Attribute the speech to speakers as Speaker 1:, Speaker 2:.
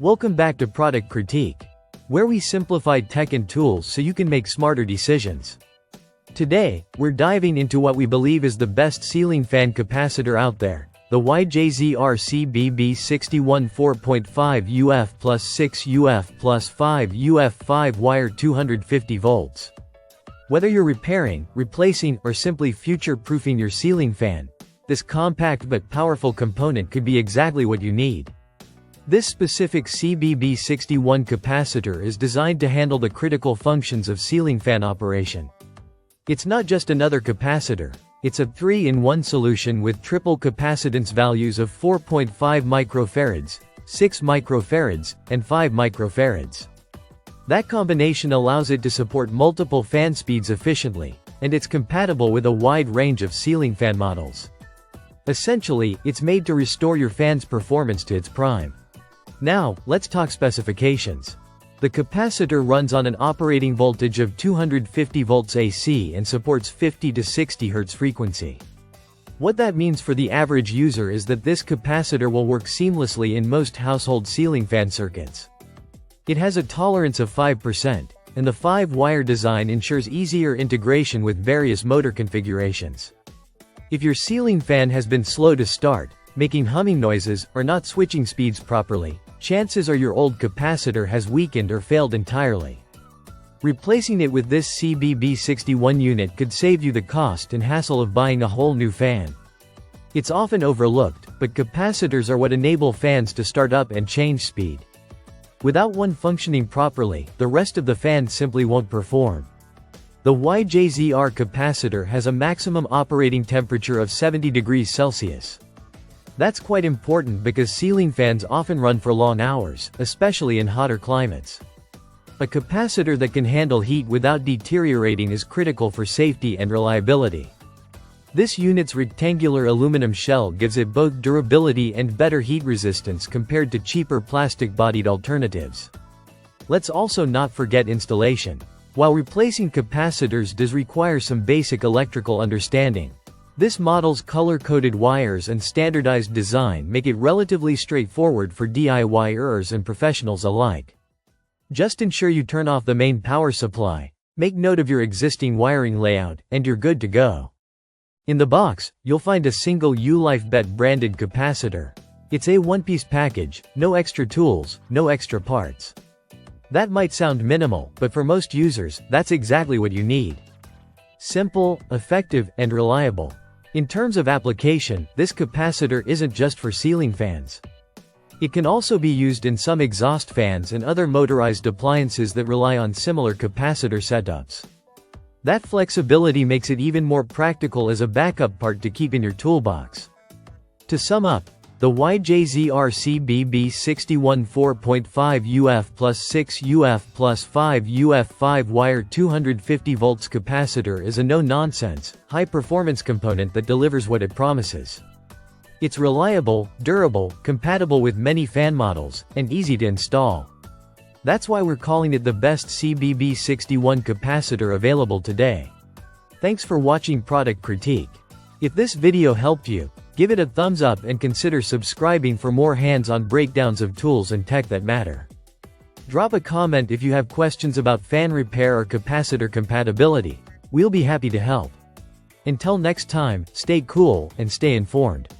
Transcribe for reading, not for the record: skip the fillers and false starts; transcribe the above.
Speaker 1: Welcome back to Product Critique, where we simplify tech and tools so you can make smarter decisions. Today, we're diving into what we believe is the best ceiling fan capacitor out there, the YJZR CBB61 4.5uf plus 6uf plus 5uf 5-wire 250 volts. Whether you're repairing, replacing, or simply future-proofing your ceiling fan, this compact but powerful component could be exactly what you need. This specific CBB61 capacitor is designed to handle the critical functions of ceiling fan operation. It's not just another capacitor, it's a 3-in-1 solution with triple capacitance values of 4.5 microfarads, 6 microfarads, and 5 microfarads. That combination allows it to support multiple fan speeds efficiently, and it's compatible with a wide range of ceiling fan models. Essentially, it's made to restore your fan's performance to its prime. Now, let's talk specifications. The capacitor runs on an operating voltage of 250 volts AC and supports 50 to 60 Hz frequency. What that means for the average user is that this capacitor will work seamlessly in most household ceiling fan circuits. It has a tolerance of 5%, and the 5-wire design ensures easier integration with various motor configurations. If your ceiling fan has been slow to start, making humming noises, or not switching speeds properly, chances are your old capacitor has weakened or failed entirely. Replacing it with this CBB61 unit could save you the cost and hassle of buying a whole new fan. It's often overlooked, but capacitors are what enable fans to start up and change speed. Without one functioning properly, the rest of the fan simply won't perform. The YJZR capacitor has a maximum operating temperature of 70 degrees Celsius. That's quite important because ceiling fans often run for long hours, especially in hotter climates. A capacitor that can handle heat without deteriorating is critical for safety and reliability. This unit's rectangular aluminum shell gives it both durability and better heat resistance compared to cheaper plastic-bodied alternatives. Let's also not forget installation. While replacing capacitors does require some basic electrical understanding, this model's color-coded wires and standardized design make it relatively straightforward for DIYers and professionals alike. Just ensure you turn off the main power supply, make note of your existing wiring layout, and you're good to go. In the box, you'll find a single ULifeBet branded capacitor. It's a one-piece package, no extra tools, no extra parts. That might sound minimal, but for most users, that's exactly what you need. Simple, effective, and reliable. In terms of application, this capacitor isn't just for ceiling fans. It can also be used in some exhaust fans and other motorized appliances that rely on similar capacitor setups. That flexibility makes it even more practical as a backup part to keep in your toolbox. To sum up, the YJZR CBB61 4.5uf plus 6uf plus 5uf 5-wire 250 volts capacitor is a no-nonsense, high-performance component that delivers what it promises. It's reliable, durable, compatible with many fan models, and easy to install. That's why we're calling it the best CBB61 capacitor available today. Thanks for watching Product Critique. If this video helped you, give it a thumbs up and consider subscribing for more hands-on breakdowns of tools and tech that matter. Drop a comment if you have questions about fan repair or capacitor compatibility. We'll be happy to help. Until next time, stay cool and stay informed.